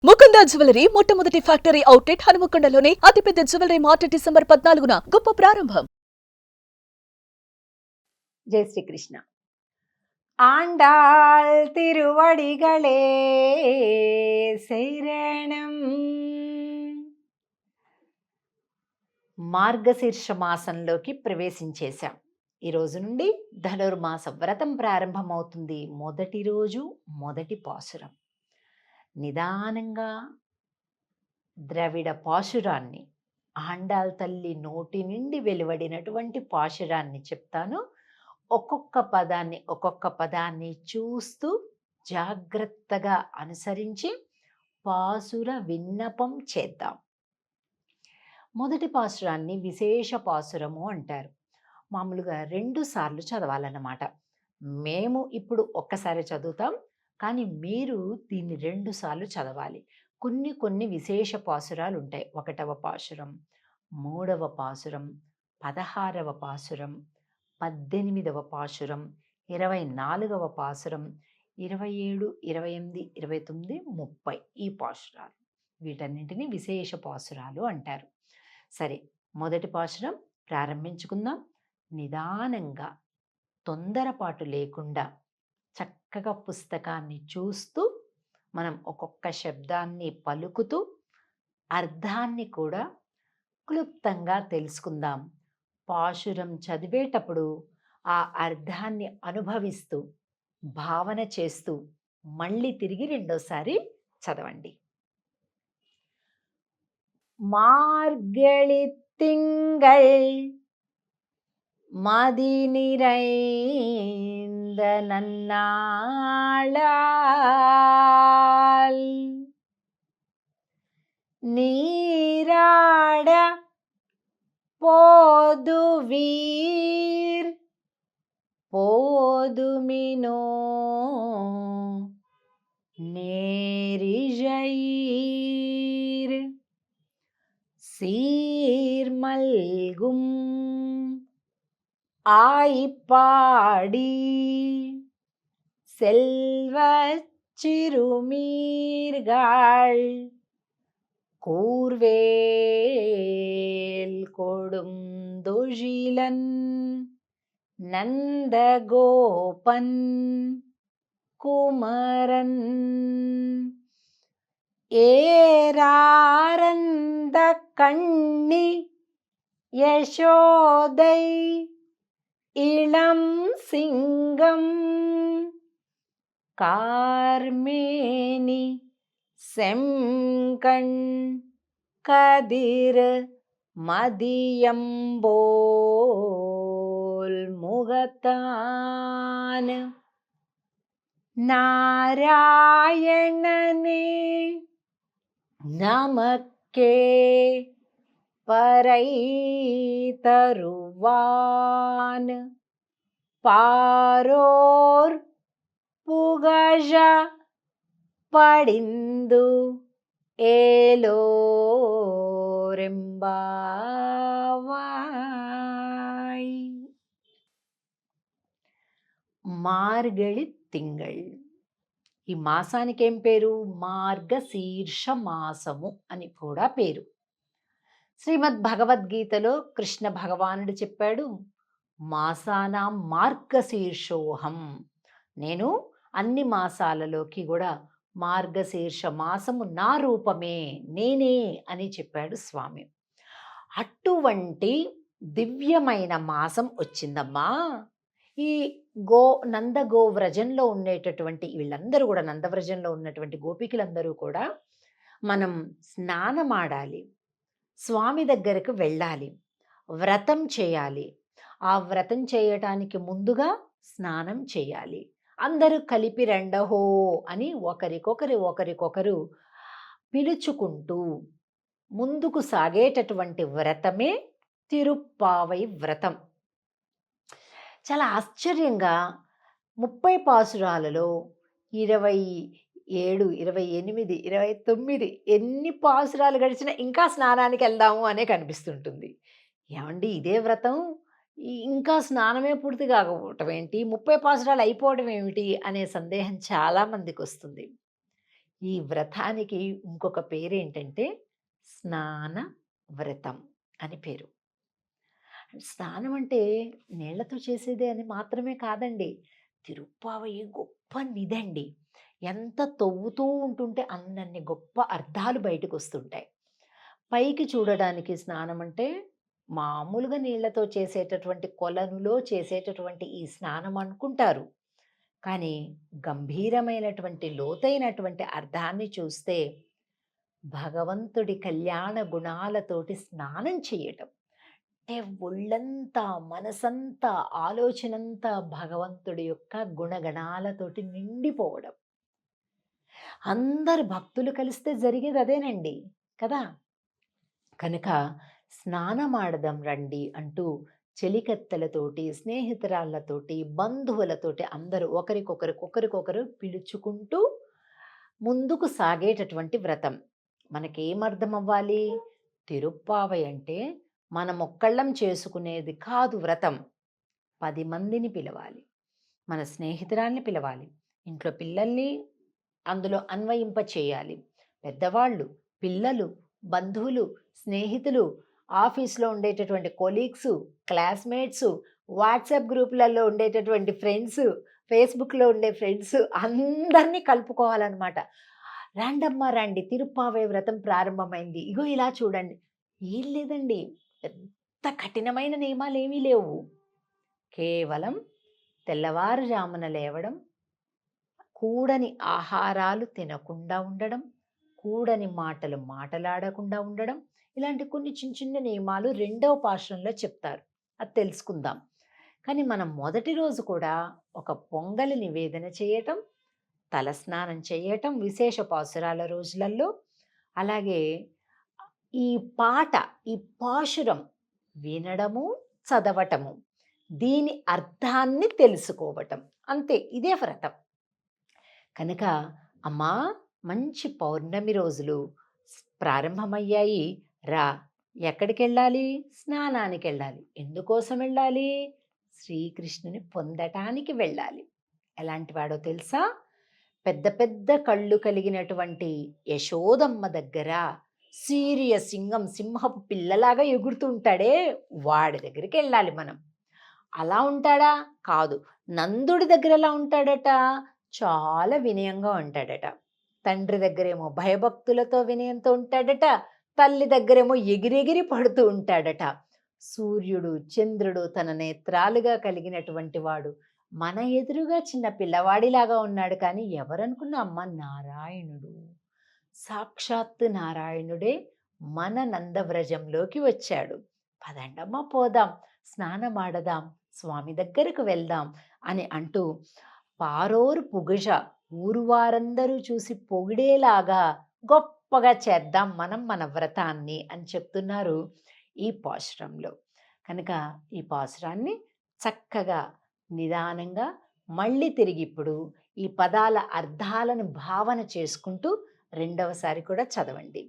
Mukunda jewellery మొట్టమొదటి factory outlet హనుమకొండలోనే అతిపెద్ద jewellery mart December 14న గొప్ప ప్రారంభం. జై శ్రీకృష్ణ. ఆండాళ్ తిరువడిగళే శరణం. మార్గశీర్ష మాసంలోకి ప్రవేశించేశాం. ఈ రోజు నుండి ధనుర్మాస వ్రతం ప్రారంభమవుతుంది. మొదటి రోజు మొదటి పాసురం. నిదానంగా ద్రవిడ పాశురాన్ని, ఆండాళ్ తల్లి నోటి నుండి వెలువడినటువంటి పాశురాన్ని చెప్తాను. ఒక్కొక్క పదాన్ని చూస్తూ జాగ్రత్తగా అనుసరించి పాసుర విన్నపం చేద్దాం. మొదటి పాసురాన్ని విశేష పాసురము అంటారు. మామూలుగా 2 సార్లు చదవాలన్నమాట. మేము ఇప్పుడు ఒక్కసారి చదువుతాం, కానీ మీరు దీన్ని 2 సార్లు చదవాలి. కొన్ని విశేష పాసురాలు ఉంటాయి. 1వ పాసురం, 3వ పాసురం, 16వ పాసురం, 18వ పాసురం, 24వ పాసురం, 27, 28, 29, 30 ఈ పాసురాలు. వీటన్నింటినీ విశేష పాసురాలు అంటారు. సరే, మొదటి పాసురం ప్రారంభించుకుందాం. నిదానంగా, తొందరపాటు లేకుండా చక్కగా పుస్తకాన్ని చూస్తూ మనం ఒక్కొక్క శబ్దాన్ని పలుకుతూ అర్థాన్ని కూడా క్లుప్తంగా తెలుసుకుందాం. పాశురం చదివేటప్పుడు ఆ అర్థాన్ని అనుభవిస్తూ, భావన చేస్తూ మళ్ళీ తిరిగి 2సారి చదవండి. మార్గళి తింగళ్ மதி நிறைந்த நன்னாளால் நீராட போதுவீர் போதுமினோ நேரிழையீர் சீர்மல்கும் ஆய்ப்பாடி செல்வச் சிறுமீர்கள் கூர்வேல் கொடுந்தொழிலன் நந்தகோபன் குமரன் ஏராரந்த கண்ணி யசோதை இளம் சிங்கம் கார்மேனி செம்கண் கதிர் மதியம்போல் முகத்தான் நாராயணனே நமக்கே பறை தருவான் பாரோர் புகழ படிந்து ஏலோரெம்பாவாய். మార్గళి తింగళ్. ఈ మాసానికి ఏం పేరు? మార్గశీర్ష మాసము అని కూడా పేరు. శ్రీమద్ భగవద్గీతలో కృష్ణ భగవానుడు చెప్పాడు, మాసానాం మార్గశీర్షోహం. నేను అన్ని మాసాలలోకి కూడా మార్గశీర్ష మాసము నా రూపమే, నేనే అని చెప్పాడు స్వామి. అటువంటి దివ్యమైన మాసం వచ్చిందమ్మా. ఈ నందగోవ్రజంలో ఉండేటటువంటి వీళ్ళందరూ కూడా, నందవ్రజంలో ఉన్నటువంటి గోపికలందరూ కూడా మనం స్నానమాడాలి, స్వామి దగ్గరకు వెళ్ళాలి, వ్రతం చేయాలి. ఆ వ్రతం చేయటానికి ముందుగా స్నానం చేయాలి. అందరూ కలిపి రెండహో అని ఒకరికొకరు పిలుచుకుంటూ ముందుకు సాగేటటువంటి వ్రతమే తిరుప్పావై వ్రతం. చాలా ఆశ్చర్యంగా 30 పాసురాలలో 27, 28, 29 ఎన్ని పాసురాలు గడిచినా ఇంకా స్నానానికి వెళ్దాము అనే కనిపిస్తుంటుంది. ఏమండి, ఇదే వ్రతం ఇంకా స్నానమే పూర్తి కాకపోవటం ఏంటి, 30 పాసురాలు అయిపోవడం ఏమిటి అనే సందేహం చాలామందికి వస్తుంది. ఈ వ్రతానికి ఇంకొక పేరేంటంటే స్నాన వ్రతం అని పేరు. స్నానం అంటే నీళ్లతో చేసేదే అని మాత్రమే కాదండి. తిరుప్పావయి గొప్ప నిధండి. ఎంత తవ్వుతూ ఉంటుంటే అన్నన్ని గొప్ప అర్థాలు బయటకొస్తుంటాయి. పైకి చూడడానికి స్నానం అంటే మామూలుగా నీళ్లతో చేసేటటువంటి కొలనులో చేసేటటువంటి ఈ స్నానం అనుకుంటారు. కానీ గంభీరమైనటువంటి లోతైనటువంటి అర్థాన్ని చూస్తే భగవంతుడి కళ్యాణ గుణాలతోటి స్నానం చేయటం. అంటే ఒళ్ళంతా, మనసంతా, ఆలోచనంతా భగవంతుడి యొక్క గుణగణాలతోటి నిండిపోవడం. అందరు భక్తులు కలిస్తే జరిగేది అదేనండి కదా! కనుక స్నానమాడదాం రండి అంటూ చెలికత్తెలతోటి, స్నేహితురాళ్ళతోటి, బంధువులతోటి అందరూ ఒకరికొకరు పిలుచుకుంటూ ముందుకు సాగేటటువంటి వ్రతం. మనకేమర్థం అవ్వాలి? తిరుప్పావై అంటే మనమొక్కళ్ళం చేసుకునేది కాదు వ్రతం. 10 మందిని పిలవాలి. మన స్నేహితురాల్ని పిలవాలి. ఇంట్లో పిల్లల్ని అందులో అన్వయింప చేయాలి. పెద్దవాళ్ళు, పిల్లలు, బంధువులు, స్నేహితులు, ఆఫీస్‌లో ఉండేటటువంటి కొలీగ్సు, క్లాస్‌మేట్సు, వాట్సాప్ గ్రూపులలో ఉండేటటువంటి ఫ్రెండ్సు, ఫేస్‌బుక్‌లో ఉండే ఫ్రెండ్సు అందరినీ కలుపుకోవాలనమాట. రండమ్మా రండి, తిరుప్పావై వ్రతం ప్రారంభమైంది. ఇగో ఇలా చూడండి. ఏం లేదండి. పెద్ద కఠినమైన నియమాలేమీ లేవు. కేవలం తెల్లవారుజామున లేవడం, కూడని ఆహారాలు తినకుండా ఉండడం, కూడని మాటలు మాటలాడకుండా ఉండడం, ఇలాంటి కొన్ని చిన్న చిన్న నియమాలు రెండవ పాశురంలో చెప్తారు. అది తెలుసుకుందాం. కానీ మనం మొదటి రోజు కూడా ఒక పొంగలి నివేదన చేయటం, తలస్నానం చేయటం విశేష పాశురాల రోజులలో, అలాగే ఈ పాట, ఈ పాశురం వినడము, చదవటము, దీని అర్థాన్ని తెలుసుకోవటం. అంతే, ఇదే వ్రతం. కనుక అమ్మా, మంచి పౌర్ణమి రోజులు ప్రారంభమయ్యాయి. రా, ఎక్కడికెళ్ళాలి? స్నానానికెళ్ళాలి. ఎందుకోసం వెళ్ళాలి? శ్రీకృష్ణుని పొందటానికి వెళ్ళాలి. ఎలాంటి వాడో తెలుసా? పెద్ద పెద్ద కళ్ళు కలిగినటువంటి యశోదమ్మ దగ్గర సింహం, సింహపు పిల్లలాగా ఎగురుతూ ఉంటాడే, వాడి దగ్గరికి వెళ్ళాలి మనం. అలా ఉంటాడా? కాదు. నందుడి దగ్గర ఎలా ఉంటాడట? చాలా వినయంగా ఉంటాడట. తండ్రి దగ్గరేమో భయభక్తులతో వినయంతో ఉంటాడట. తల్లి దగ్గరేమో ఎగిరెగిరి పడుతూ ఉంటాడట. సూర్యుడు, చంద్రుడు తన నేత్రాలుగా కలిగినటువంటి వాడు మన ఎదురుగా చిన్న పిల్లవాడిలాగా ఉన్నాడు. కానీ ఎవరనుకున్న అమ్మ, నారాయణుడు, సాక్షాత్తు నారాయణుడే మన నందవ్రజంలోకి వచ్చాడు. పదండమ్మ పోదాం, స్నానమాడదాం, స్వామి దగ్గరకు వెళ్దాం అని అంటూ పారోరు పుగజ, ఊరు వారందరూ చూసి పొగిడేలాగా గొప్పగా చేద్దాం మనం మన వ్రతాన్ని అని చెప్తున్నారు ఈ పాశురంలో. కనుక ఈ పాశురాన్ని చక్కగా నిదానంగా మళ్ళీ తిరిగి ఇప్పుడు ఈ పదాల అర్థాలను భావన చేసుకుంటూ రెండవసారి కూడా చదవండి.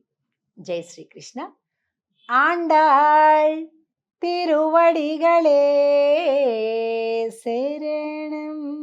జై శ్రీకృష్ణ. ఆండాళ్ తిరువడిగళే శరణం.